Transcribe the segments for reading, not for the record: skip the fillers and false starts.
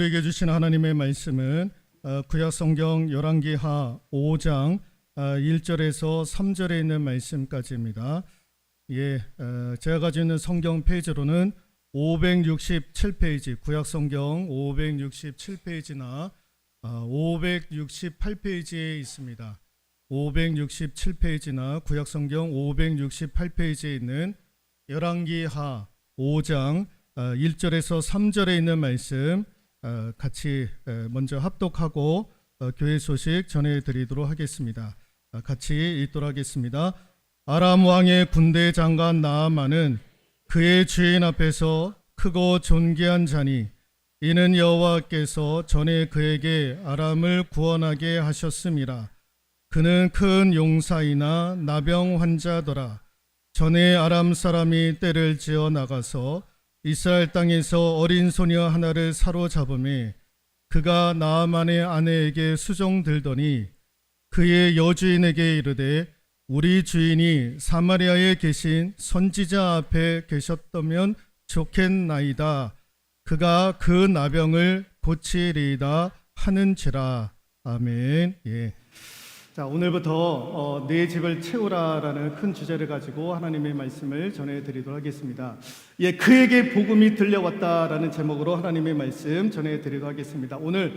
우리에게 주신 하나님의 말씀은 구약성경 열왕기하 5장 1절에서 3절에 있는 말씀까지입니다. 제가 가지고 있는 성경 페이지로는 567페이지, 구약성경 567페이지나 568페이지에 있습니다. 567페이지나 구약성경 568페이지에 있는 열왕기하 5장 1절에서 3절에 있는 말씀 같이 먼저 합독하고 교회 소식 전해드리도록 하겠습니다. 같이 읽도록 하겠습니다. 아람 왕의 군대 장관 나아만은 그의 주인 앞에서 크고 존귀한 자니 이는 여호와께서 전에 그에게 아람을 구원하게 하셨음이라. 그는 큰 용사이나 나병 환자더라. 전에 아람 사람이 떼를 지어 나가서 이스라엘 땅에서 어린 소녀 하나를 사로잡음에 그가 나아만의 아내에게 수종들더니 그의 여주인에게 이르되 우리 주인이 사마리아에 계신 선지자 앞에 계셨다면 좋겠나이다. 그가 그 나병을 고치리이다 하는지라. 아멘. 자, 오늘부터 내 집을 채우라라는 큰 주제를 가지고 하나님의 말씀을 전해드리도록 하겠습니다. 그에게 복음이 들려왔다라는 제목으로 하나님의 말씀 전해드리도록 하겠습니다. 오늘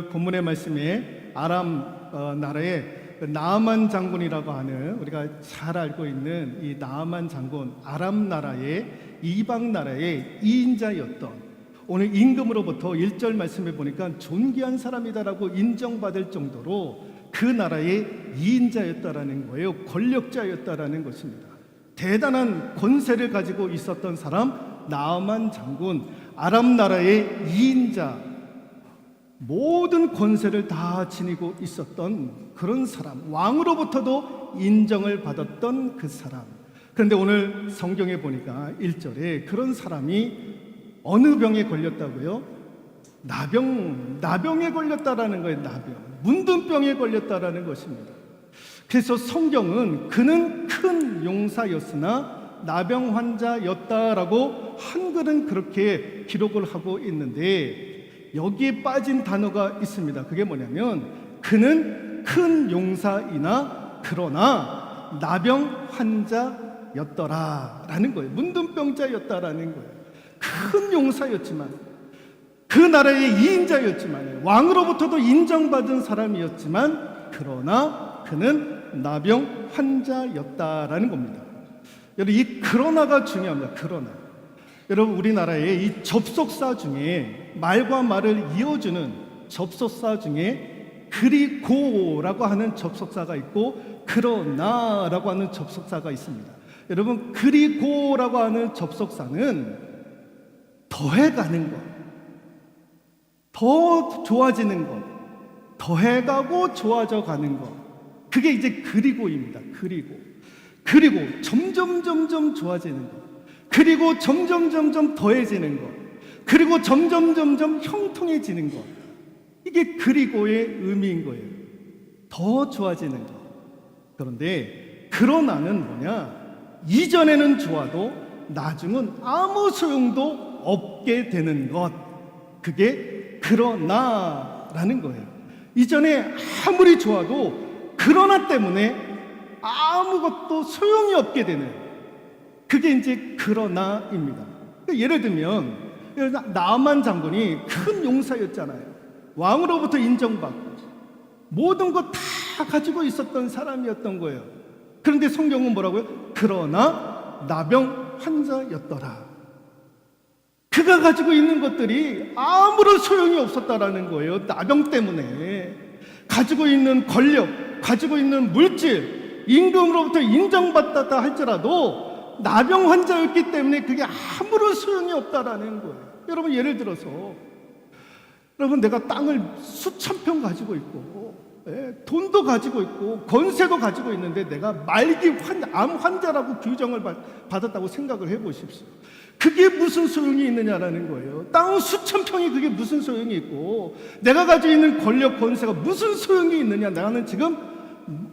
본문의 말씀에 아람 나라의 나아만 장군이라고 하는, 우리가 잘 알고 있는 이 나아만 장군, 아람 나라의 이방 나라의 이인자였던, 오늘 임금으로부터 1절 말씀에 보니까 존귀한 사람이다라고 인정받을 정도로 그 나라의 이인자였다라는 거예요. 권력자였다라는 것입니다. 대단한 권세를 가지고 있었던 사람, 나아만 장군, 아람 나라의 이인자, 모든 권세를 다 지니고 있었던 그런 사람, 왕으로부터도 인정을 받았던 그 사람. 그런데 오늘 성경에 보니까 1절에 그런 사람이 어느 병에 걸렸다고요? 나병에 걸렸다라는 거예요. 나병, 문둥병에 걸렸다라는 것입니다. 그래서 성경은 그는 큰 용사였으나 나병 환자였다라고 한글은 그렇게 기록을 하고 있는데, 여기에 빠진 단어가 있습니다. 그게 뭐냐면 그는 큰 용사이나 그러나 나병 환자였더라라는 거예요. 문둥병자였다라는 거예요. 큰 용사였지만, 그 나라의 이인자였지만, 왕으로부터도 인정받은 사람이었지만, 그러나 그는 나병 환자였다라는 겁니다. 여러분, 이 그러나가 중요합니다. 그러나. 여러분, 우리나라의 이 접속사 중에, 말과 말을 이어주는 접속사 중에 그리고라고 하는 접속사가 있고 그러나라고 하는 접속사가 있습니다. 여러분, 그리고라고 하는 접속사는 더해가는 것, 더 좋아지는 것, 더해가고 좋아져 가는 것, 그게 이제 그리고입니다. 그리고 점점 좋아지는 것, 그리고 점점 더해지는 것, 그리고 점점 형통해지는 것, 이게 그리고의 의미인 거예요. 더 좋아지는 것. 그런데 그러나는 뭐냐? 이전에는 좋아도 나중은 아무 소용도 없게 되는 것, 그게 그러나라는 거예요. 이전에 아무리 좋아도 그러나 때문에 아무것도 소용이 없게 되는, 그게 이제 그러나입니다. 예를 들면 나아만 장군이 큰 용사였잖아요. 왕으로부터 인정받고 모든 것 다 가지고 있었던 사람이었던 거예요. 그런데 성경은 뭐라고요? 그러나 나병 환자였더라. 그가 가지고 있는 것들이 아무런 소용이 없었다라는 거예요. 나병 때문에. 가지고 있는 권력, 가지고 있는 물질, 임금으로부터 인정받았다 할지라도 나병 환자였기 때문에 그게 아무런 소용이 없다라는 거예요. 여러분, 예를 들어서 내가 땅을 수천 평 가지고 있고 돈도 가지고 있고 권세도 가지고 있는데 내가 말기 암 환자라고 규정을 받았다고 생각을 해보십시오. 그게 무슨 소용이 있느냐라는 거예요. 땅 수천 평이 그게 무슨 소용이 있고, 내가 가지고 있는 권력 권세가 무슨 소용이 있느냐. 나는 지금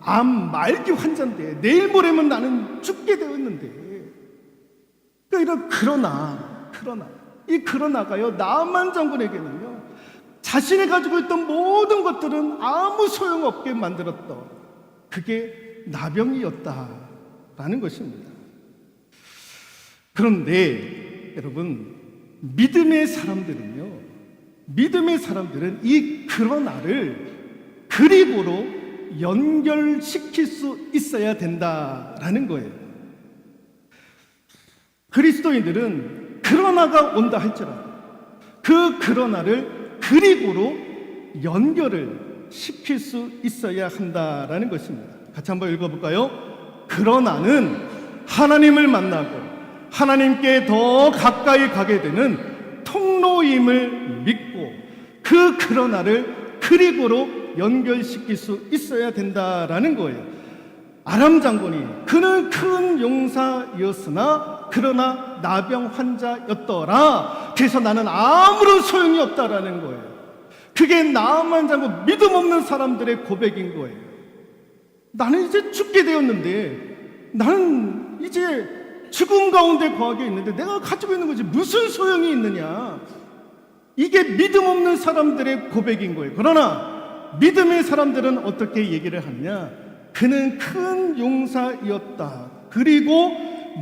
암 말기 환자인데 내일 모레면 나는 죽게 되었는데. 그러니까 이런 그러나 이 그러나가요, 나만 장군에게는요, 자신이 가지고 있던 모든 것들은 아무 소용없게 만들었던 그게 나병이었다라는 것입니다. 그런데 여러분, 믿음의 사람들은 이 그러나를 그리고로 연결시킬 수 있어야 된다라는 거예요. 그리스도인들은 그러나가 온다 할지라도 그 그러나를 그리고로 연결을 시킬 수 있어야 한다라는 것입니다. 같이 한번 읽어볼까요? 그러나는 하나님을 만나고 하나님께 더 가까이 가게 되는 통로임을 믿고 그 그러나를 그리고로 연결시킬 수 있어야 된다라는 거예요. 아람 장군이 그는 큰 용사였으나 그러나 나병 환자였더라. 그래서 나는 아무런 소용이 없다라는 거예요. 그게 나만 장군, 믿음 없는 사람들의 고백인 거예요. 나는 이제 죽게 되었는데, 나는 이제 죽음 가운데 거하게 있는데 내가 가지고 있는 것이 무슨 소용이 있느냐. 이게 믿음 없는 사람들의 고백인 거예요. 그러나 믿음의 사람들은 어떻게 얘기를 하느냐. 그는 큰 용사였다. 그리고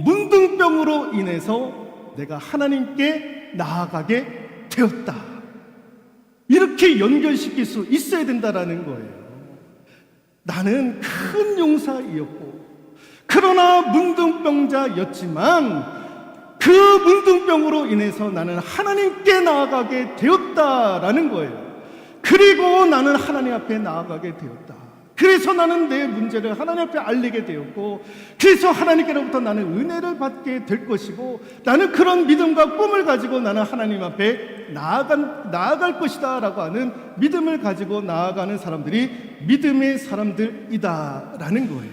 문둥병으로 인해서 내가 하나님께 나아가게 되었다. 이렇게 연결시킬 수 있어야 된다라는 거예요. 나는 큰 용사이었고 그러나 문둥병자였지만 그 문둥병으로 인해서 나는 하나님께 나아가게 되었다라는 거예요. 그리고 나는 하나님 앞에 나아가게 되었다. 그래서 나는 내 문제를 하나님 앞에 알리게 되었고, 그래서 하나님께로부터 나는 은혜를 받게 될 것이고, 나는 그런 믿음과 꿈을 가지고 나는 하나님 앞에 나아갈 것이다 라고 하는 믿음을 가지고 나아가는 사람들이 믿음의 사람들이다 라는 거예요.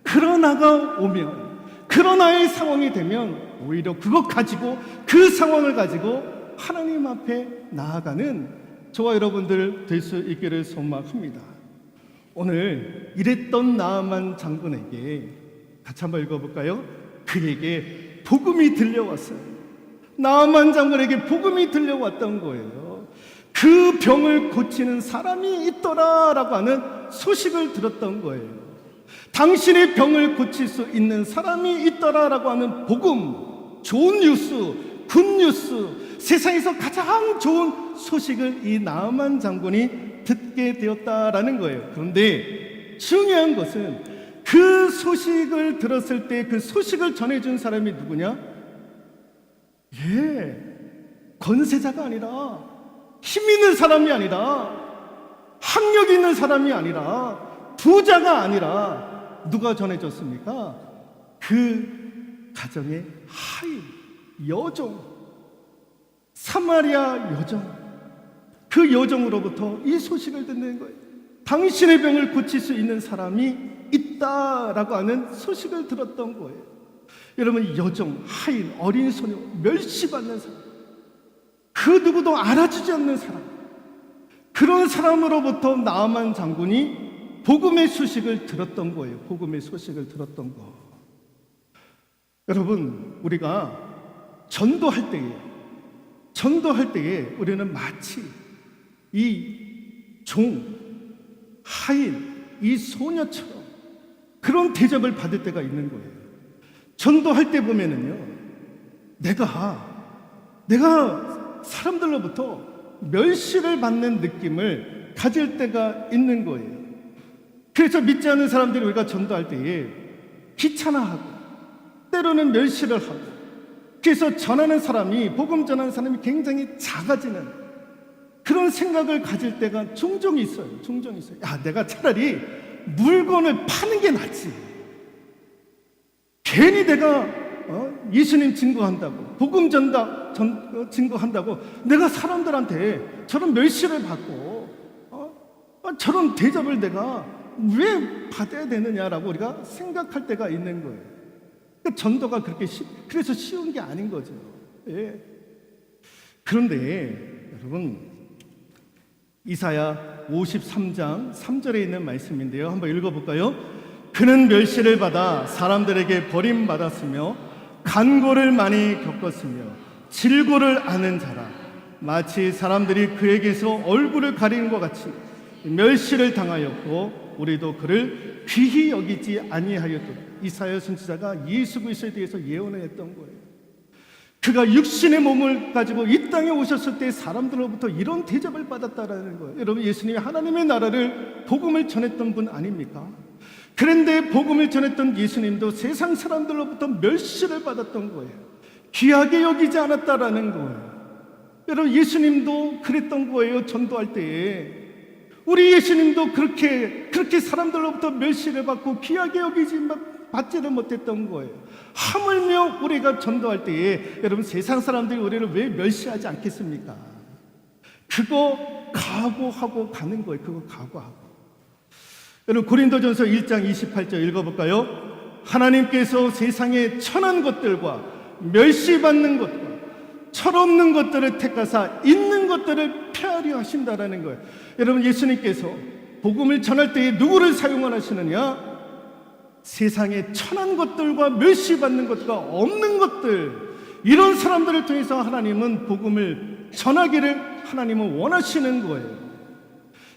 그러나가 오면, 그러나의 상황이 되면 오히려 그것 가지고, 그 상황을 가지고 하나님 앞에 나아가는 저와 여러분들 될 수 있기를 소망합니다. 오늘 이랬던 나아만 장군에게 같이 한번 읽어볼까요? 그에게 복음이 들려왔어요. 나아만 장군에게 복음이 들려왔던 거예요. 그 병을 고치는 사람이 있더라라고 하는 소식을 들었던 거예요. 당신의 병을 고칠 수 있는 사람이 있더라라고 하는 복음, 좋은 뉴스, 굿뉴스, 세상에서 가장 좋은 소식을 이 나아만 장군이 듣게 되었다라는 거예요. 그런데 중요한 것은 그 소식을 들었을 때 그 소식을 전해준 사람이 누구냐? 권세자가 아니라, 힘 있는 사람이 아니라, 학력 있는 사람이 아니라, 부자가 아니라 누가 전해줬습니까? 그 가정의 하인, 여종, 사마리아 여종, 그 여종으로부터 이 소식을 듣는 거예요. 당신의 병을 고칠 수 있는 사람이 있다라고 하는 소식을 들었던 거예요. 여러분, 여종, 하인, 어린 소녀, 멸시받는 사람, 그 누구도 알아주지 않는 사람, 그런 사람으로부터 나아만 장군이 복음의 소식을 들었던 거예요. 복음의 소식을 들었던 거. 여러분, 우리가 전도할 때에 우리는 마치 이 종, 하인, 이 소녀처럼 그런 대접을 받을 때가 있는 거예요. 전도할 때 보면은요, 내가 사람들로부터 멸시를 받는 느낌을 가질 때가 있는 거예요. 그래서 믿지 않는 사람들이 우리가 전도할 때에 귀찮아하고 때로는 멸시를 하고, 그래서 복음 전하는 사람이 굉장히 작아지는 그런 생각을 가질 때가 종종 있어요. 내가 차라리 물건을 파는 게 낫지. 괜히 내가 예수님 증거한다고, 복음 증거한다고 내가 사람들한테 저런 멸시를 받고 저런 대접을 내가 왜 받아야 되느냐라고 우리가 생각할 때가 있는 거예요. 그러니까 전도가 그래서 쉬운 게 아닌 거죠. 예. 그런데 여러분, 이사야 53장 3절에 있는 말씀인데요, 한번 읽어볼까요? 그는 멸시를 받아 사람들에게 버림받았으며 간고를 많이 겪었으며 질고를 아는 자라. 마치 사람들이 그에게서 얼굴을 가리는 것 같이 멸시를 당하였고 우리도 그를 귀히 여기지 아니하였도다. 이사야 선지자가 예수 그리스도에 대해서 예언을 했던 거예요. 그가 육신의 몸을 가지고 이 땅에 오셨을 때 사람들로부터 이런 대접을 받았다라는 거예요. 여러분, 예수님이 하나님의 나라를 복음을 전했던 분 아닙니까? 그런데 복음을 전했던 예수님도 세상 사람들로부터 멸시를 받았던 거예요. 귀하게 여기지 않았다라는 거예요. 여러분, 예수님도 그랬던 거예요. 전도할 때에 우리 예수님도 그렇게 사람들로부터 멸시를 받고 귀하게 받지를 못했던 거예요. 하물며 우리가 전도할 때에 여러분, 세상 사람들이 우리를 왜 멸시하지 않겠습니까? 그거 각오하고 가는 거예요. 그거 각오하고. 여러분, 고린도전서 1장 28절 읽어볼까요? 하나님께서 세상의 천한 것들과 멸시받는 것과 철없는 것들을 택하사 있는 것들을 폐하려 하신다라는 거예요. 여러분, 예수님께서 복음을 전할 때에 누구를 사용하시느냐? 세상의 천한 것들과 멸시받는 것과 없는 것들, 이런 사람들을 통해서 하나님은 복음을 전하기를 하나님은 원하시는 거예요.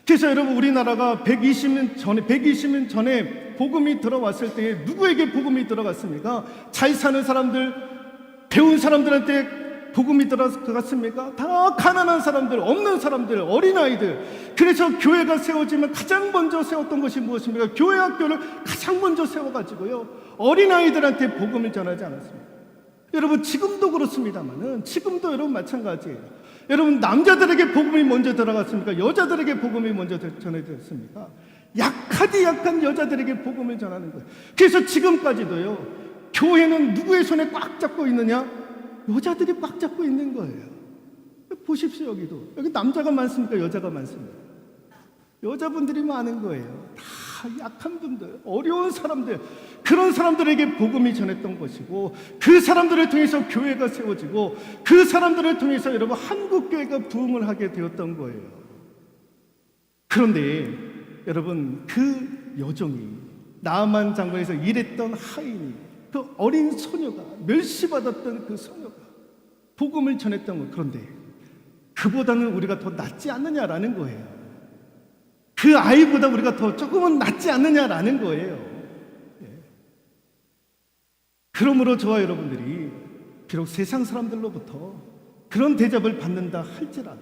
그래서 여러분, 우리나라가 120년 전에 복음이 들어왔을 때에 누구에게 복음이 들어갔습니까? 잘 사는 사람들, 배운 사람들한테 복음이 들어갔습니까? 다 가난한 사람들, 없는 사람들, 어린아이들. 그래서 교회가 세워지면 가장 먼저 세웠던 것이 무엇입니까? 교회 학교를 가장 먼저 세워가지고요, 어린아이들한테 복음을 전하지 않았습니다. 여러분, 지금도 그렇습니다만은, 지금도 여러분 마찬가지예요. 여러분, 남자들에게 복음이 먼저 들어갔습니까? 여자들에게 복음이 먼저 전해졌습니까? 약하디 약한 여자들에게 복음을 전하는 거예요. 그래서 지금까지도요, 교회는 누구의 손에 꽉 잡고 있느냐? 여자들이 꽉 잡고 있는 거예요. 보십시오. 여기 남자가 많습니까? 여자가 많습니까? 여자분들이 많은 거예요. 다 약한 분들, 어려운 사람들, 그런 사람들에게 복음이 전했던 것이고, 그 사람들을 통해서 교회가 세워지고, 그 사람들을 통해서 여러분, 한국교회가 부흥을 하게 되었던 거예요. 그런데 여러분, 그 여종이, 나아만 장관에서 일했던 하인이, 그 어린 소녀가, 멸시받았던 그 소녀가 복음을 전했던 것. 그런데 그보다는 우리가 더 낫지 않느냐라는 거예요. 그 아이보다 우리가 더 조금은 낫지 않느냐라는 거예요. 그러므로 저와 여러분들이 비록 세상 사람들로부터 그런 대접을 받는다 할지라도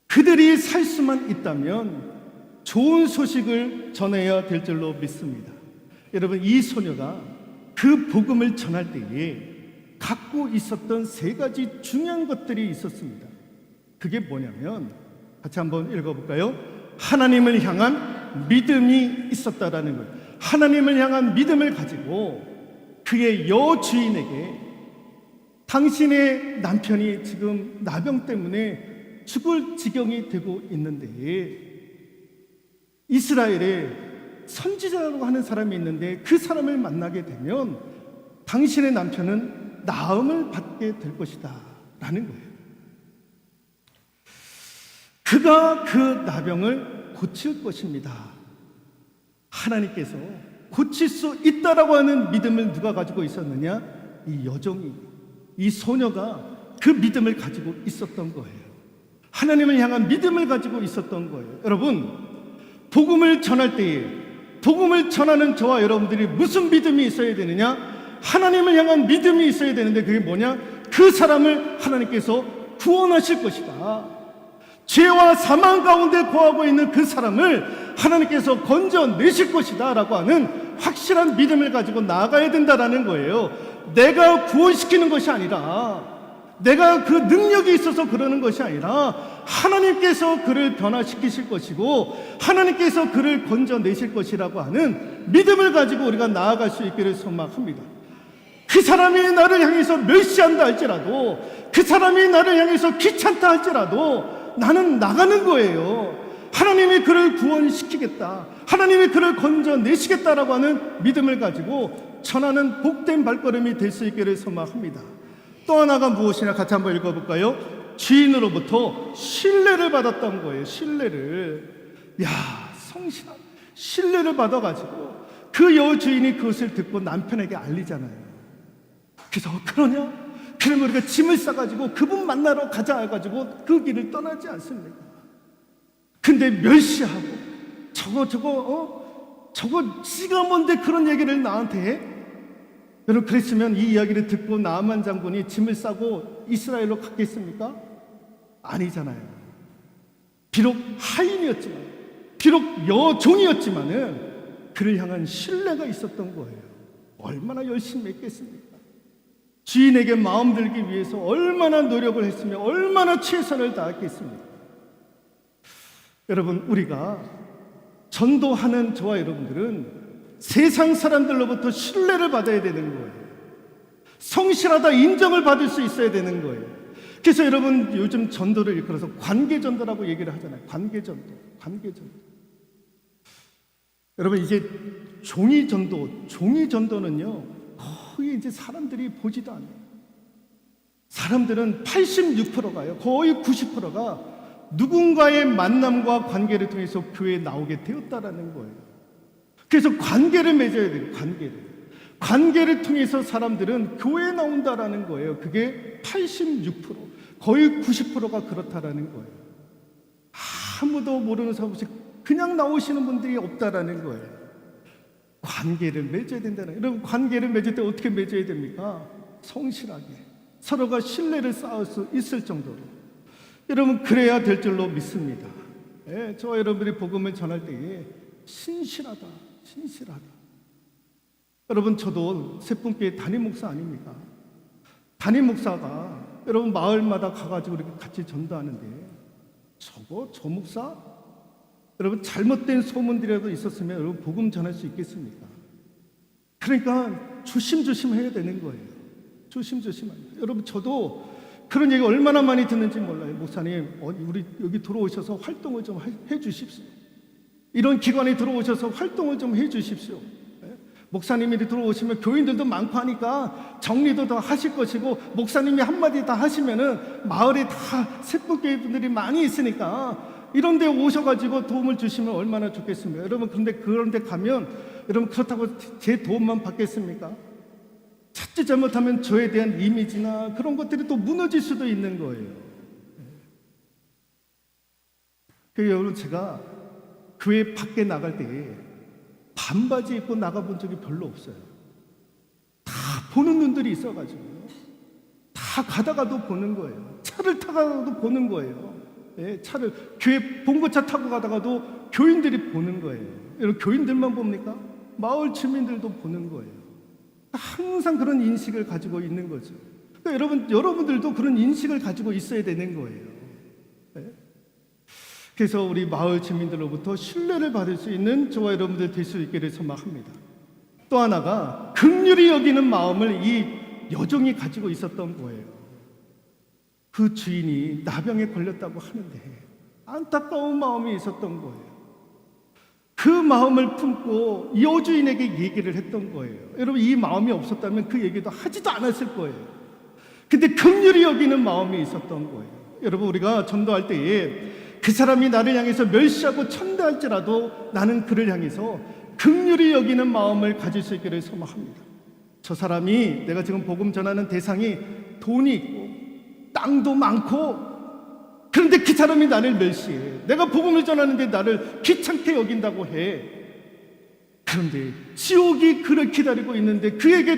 그들이 살 수만 있다면 좋은 소식을 전해야 될 줄로 믿습니다. 여러분, 이 소녀가 그 복음을 전할 때에 갖고 있었던 세 가지 중요한 것들이 있었습니다. 그게 뭐냐면, 같이 한번 읽어볼까요? 하나님을 향한 믿음이 있었다라는 거예요. 하나님을 향한 믿음을 가지고 그의 여주인에게, 당신의 남편이 지금 나병 때문에 죽을 지경이 되고 있는데, 이스라엘에 선지자라고 하는 사람이 있는데 그 사람을 만나게 되면 당신의 남편은 나음을 받게 될 것이다 라는 거예요. 그가 그 나병을 고칠 것입니다. 하나님께서 고칠 수 있다라고 하는 믿음을 누가 가지고 있었느냐? 이 여종이, 이 소녀가 그 믿음을 가지고 있었던 거예요. 하나님을 향한 믿음을 가지고 있었던 거예요. 여러분, 복음을 전할 때에, 복음을 전하는 저와 여러분들이 무슨 믿음이 있어야 되느냐? 하나님을 향한 믿음이 있어야 되는데, 그게 뭐냐? 그 사람을 하나님께서 구원하실 것이다. 죄와 사망 가운데 거하고 있는 그 사람을 하나님께서 건져내실 것이다 라고 하는 확실한 믿음을 가지고 나아가야 된다라는 거예요. 내가 구원시키는 것이 아니라, 내가 그 능력이 있어서 그러는 것이 아니라 하나님께서 그를 변화시키실 것이고 하나님께서 그를 건져내실 것이라고 하는 믿음을 가지고 우리가 나아갈 수 있기를 소망합니다. 그 사람이 나를 향해서 멸시한다 할지라도, 그 사람이 나를 향해서 귀찮다 할지라도 나는 나가는 거예요. 하나님이 그를 구원시키겠다, 하나님이 그를 건져내시겠다라고 하는 믿음을 가지고 전하는 복된 발걸음이 될 수 있기를 소망합니다. 또 하나가 무엇이냐, 같이 한번 읽어볼까요? 주인으로부터 신뢰를 받았던 거예요. 신뢰를. 성실한 신뢰를 받아가지고 그 여주인이 그것을 듣고 남편에게 알리잖아요. 그래서 그러냐? 그러면 우리가 짐을 싸가지고 그분 만나러 가자 해가지고 그 길을 떠나지 않습니까? 근데 멸시하고 저거 지가 뭔데 그런 얘기를 나한테 해? 여러분, 그랬으면 이 이야기를 듣고 나아만 장군이 짐을 싸고 이스라엘로 갔겠습니까? 아니잖아요. 비록 하인이었지만, 비록 여종이었지만은 그를 향한 신뢰가 있었던 거예요. 얼마나 열심히 했겠습니까? 주인에게 마음 들기 위해서 얼마나 노력을 했으며 얼마나 최선을 다했겠습니까? 여러분, 우리가 전도하는 저와 여러분들은 세상 사람들로부터 신뢰를 받아야 되는 거예요. 성실하다 인정을 받을 수 있어야 되는 거예요. 그래서 여러분, 요즘 전도를 일컬어서 관계전도라고 얘기를 하잖아요. 관계전도. 여러분, 이제 종이전도는요 거의 이제 사람들이 보지도 않아요. 사람들은 86%가요, 거의 90%가 누군가의 만남과 관계를 통해서 교회에 나오게 되었다라는 거예요. 그래서 관계를 맺어야 돼요. 관계를 통해서 사람들은 교회에 나온다라는 거예요. 그게 86%, 거의 90%가 그렇다라는 거예요. 아무도 모르는 사람이 그냥 나오시는 분들이 없다라는 거예요. 관계를 맺어야 된다는. 여러분, 관계를 맺을 때 어떻게 맺어야 됩니까? 성실하게 서로가 신뢰를 쌓을 수 있을 정도로. 여러분, 그래야 될 줄로 믿습니다. 저와 여러분들이 복음을 전할 때에 신실하다. 여러분, 저도 세분교회 담임 목사 아닙니까? 담임 목사가 여러분 마을마다 가가지고 이렇게 같이 전도하는데 저 목사? 여러분, 잘못된 소문들이라도 있었으면 여러분 복음 전할 수 있겠습니까? 그러니까 조심조심 해야 되는 거예요. 조심조심합니다. 여러분, 저도 그런 얘기 얼마나 많이 듣는지 몰라요. 목사님, 우리 여기 들어오셔서 활동을 좀 해주십시오. 이런 기관에 들어오셔서 활동을 좀 해주십시오. 목사님이 들어오시면 교인들도 많고 하니까 정리도 더 하실 것이고, 목사님이 한마디 다 하시면은 마을에 다 세분교회 분들이 많이 있으니까 이런 데 오셔가지고 도움을 주시면 얼마나 좋겠습니까? 여러분, 그런데 가면 여러분, 그렇다고 제 도움만 받겠습니까? 찾지 잘못하면 저에 대한 이미지나 그런 것들이 또 무너질 수도 있는 거예요. 그래서 여러분, 제가 교회 밖에 나갈 때에 반바지 입고 나가본 적이 별로 없어요. 다 보는 눈들이 있어가지고 다 가다가도 보는 거예요. 차를 타가도 보는 거예요. 교회 봉고차 타고 가다가도 교인들이 보는 거예요. 여러분, 교인들만 봅니까? 마을 주민들도 보는 거예요. 항상 그런 인식을 가지고 있는 거죠. 그러니까 여러분들도 그런 인식을 가지고 있어야 되는 거예요. 그래서 우리 마을 주민들로부터 신뢰를 받을 수 있는 저와 여러분들 될 수 있기를 소망합니다. 또 하나가 긍휼히 여기는 마음을 이 여종이 가지고 있었던 거예요. 그 주인이 나병에 걸렸다고 하는데 안타까운 마음이 있었던 거예요. 그 마음을 품고 여주인에게 얘기를 했던 거예요. 여러분, 이 마음이 없었다면 그 얘기도 하지도 않았을 거예요. 근데 긍휼히 여기는 마음이 있었던 거예요. 여러분, 우리가 전도할 때에 그 사람이 나를 향해서 멸시하고 천대할지라도 나는 그를 향해서 긍휼히 여기는 마음을 가질 수 있기를 소망합니다. 저 사람이, 내가 지금 복음 전하는 대상이 돈이 있고 땅도 많고, 그런데 그 사람이 나를 멸시해. 내가 복음을 전하는데 나를 귀찮게 여긴다고 해. 그런데 지옥이 그를 기다리고 있는데 그에게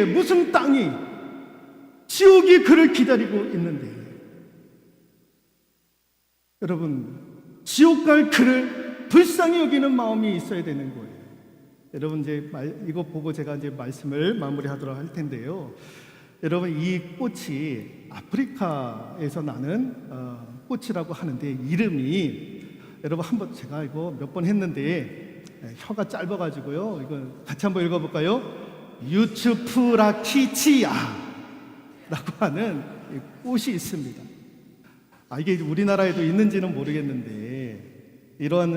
무슨 땅이, 지옥이 그를 기다리고 있는데, 여러분, 지옥 갈 그를 불쌍히 여기는 마음이 있어야 되는 거예요. 여러분, 이제 이거 보고 제가 이제 말씀을 마무리하도록 할 텐데요. 여러분, 이 꽃이 아프리카에서 나는 꽃이라고 하는데, 이름이, 여러분, 한번 제가 이거 몇 번 했는데 혀가 짧아가지고요. 이거 같이 한번 읽어볼까요? 유츠프라키치야라고 하는 꽃이 있습니다. 이게 우리나라에도 있는지는 모르겠는데, 이런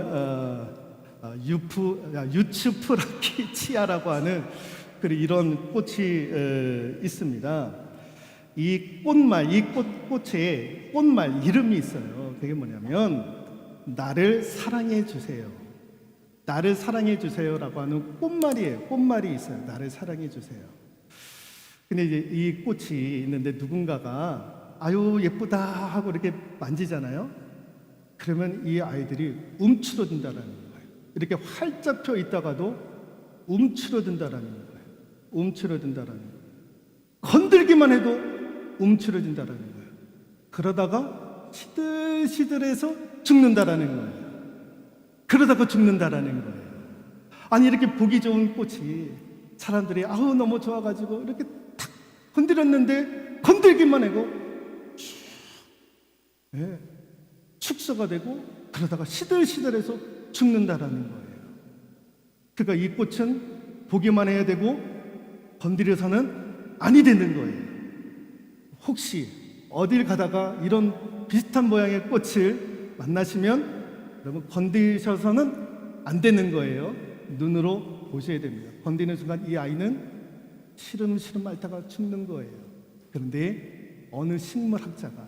유츠프라키치아라고 하는 이런 꽃이 있습니다. 이 꽃에 꽃말 이름이 있어요. 그게 뭐냐면 나를 사랑해 주세요. 나를 사랑해 주세요라고 하는 꽃말이 있어요. 나를 사랑해 주세요. 근데 이제 이 꽃이 있는데 누군가가 아유 예쁘다 하고 이렇게 만지잖아요. 그러면 이 아이들이 움츠러든다라는 거예요. 이렇게 활짝 펴 있다가도 움츠러든다라는 거예요. 움츠러든다라는 거예요. 건들기만 해도 움츠러진다라는 거예요. 그러다가 시들시들해서 죽는다라는 거예요. 그러다가 죽는다라는 거예요. 아니 이렇게 보기 좋은 꽃이 사람들이 아우 너무 좋아가지고 이렇게 탁 건드렸는데 건들기만 해도 예, 축소가 되고 그러다가 시들시들해서 죽는다라는 거예요. 그러니까 이 꽃은 보기만 해야 되고 건드려서는 아니 되는 거예요. 혹시 어딜 가다가 이런 비슷한 모양의 꽃을 만나시면 여러분 건드셔서는 안 되는 거예요. 눈으로 보셔야 됩니다. 건드리는 순간 이 아이는 시름시름 앓다가 죽는 거예요. 그런데 어느 식물학자가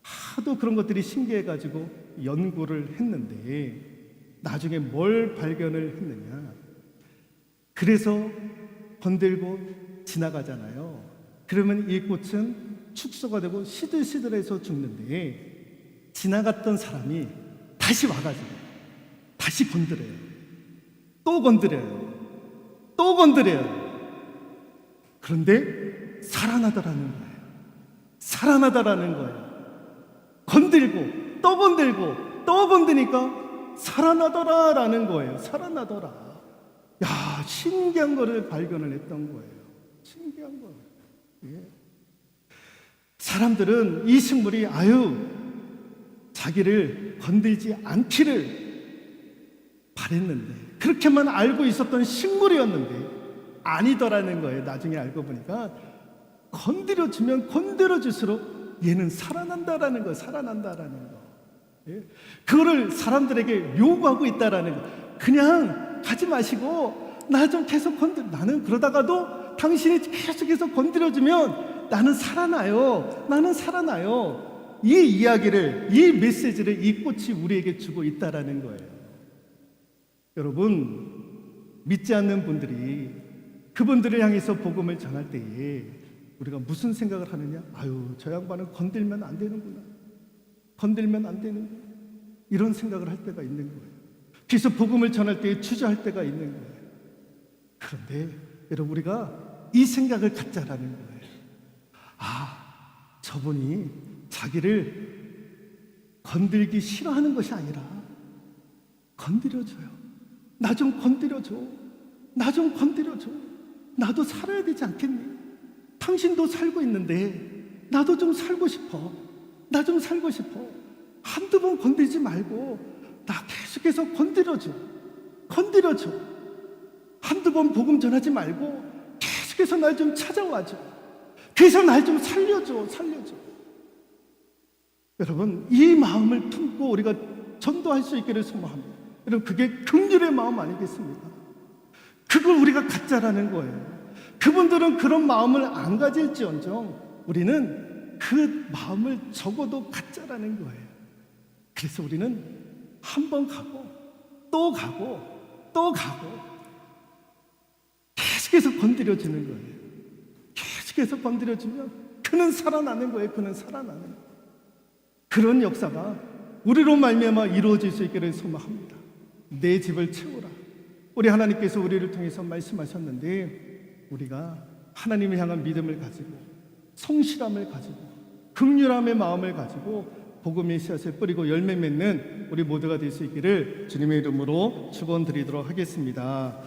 하도 그런 것들이 신기해가지고 연구를 했는데 나중에 뭘 발견을 했느냐. 그래서 건들고 지나가잖아요. 그러면 이 꽃은 축소가 되고 시들시들해서 죽는데 지나갔던 사람이 다시 와가지고 다시 건드려요. 또 건드려요. 또 건드려요. 그런데 살아나더라는 거예요. 살아나더라는 거예요. 건들고 또 건들고 또 건드니까 살아나더라라는 거예요. 살아나더라. 야, 신기한 거를 발견을 했던 거예요. 신기한 거예요. 예. 사람들은 이 식물이 아유 자기를 건들지 않기를 바랬는데 그렇게만 알고 있었던 식물이었는데 아니더라는 거예요. 나중에 알고 보니까 건드려주면 건드려줄수록 얘는 살아난다라는 거예요. 살아난다라는 거. 예. 그거를 사람들에게 요구하고 있다라는 거. 그냥 가지 마시고 나 좀 계속 나는 그러다가도 당신이 계속해서 건드려주면 나는 살아나요. 나는 살아나요. 이 이야기를, 이 메시지를 이 꽃이 우리에게 주고 있다라는 거예요. 여러분, 믿지 않는 분들이 그분들을 향해서 복음을 전할 때에 우리가 무슨 생각을 하느냐? 아유, 저 양반은 건들면 안 되는구나. 건들면 안 되는구나. 이런 생각을 할 때가 있는 거예요. 그래서 복음을 전할 때에 주저할 때가 있는 거예요. 그런데 여러분, 우리가 이 생각을 갖자라는 거예요. 아, 저분이 자기를 건들기 싫어하는 것이 아니라 건드려줘요. 나 좀 건드려줘. 나 좀 건드려줘. 나도 살아야 되지 않겠니? 당신도 살고 있는데 나도 좀 살고 싶어. 나 좀 살고 싶어. 한두 번 건들지 말고 나 계속해서 건드려줘. 건드려줘. 한두 번 복음 전하지 말고 계속해서 날 좀 찾아와줘. 그래서 날 좀 살려줘. 살려줘. 여러분, 이 마음을 품고 우리가 전도할 수 있기를 소망합니다. 여러분, 그게 긍휼의 마음 아니겠습니까? 그걸 우리가 갖자라는 거예요. 그분들은 그런 마음을 안 가질지언정 우리는 그 마음을 적어도 갖자라는 거예요. 그래서 우리는 한 번 가고 또 가고 또 가고 계속해서 건드려주는 거예요. 계속해서 건드려주면 그는 살아나는 거예요. 그는 살아나는 거예요. 그런 역사가 우리로 말미암아 이루어질 수 있기를 소망합니다. 내 집을 채우라. 우리 하나님께서 우리를 통해서 말씀하셨는데 우리가 하나님을 향한 믿음을 가지고 성실함을 가지고 긍휼함의 마음을 가지고 복음의 씨앗을 뿌리고 열매 맺는 우리 모두가 될 수 있기를 주님의 이름으로 축원드리도록 하겠습니다.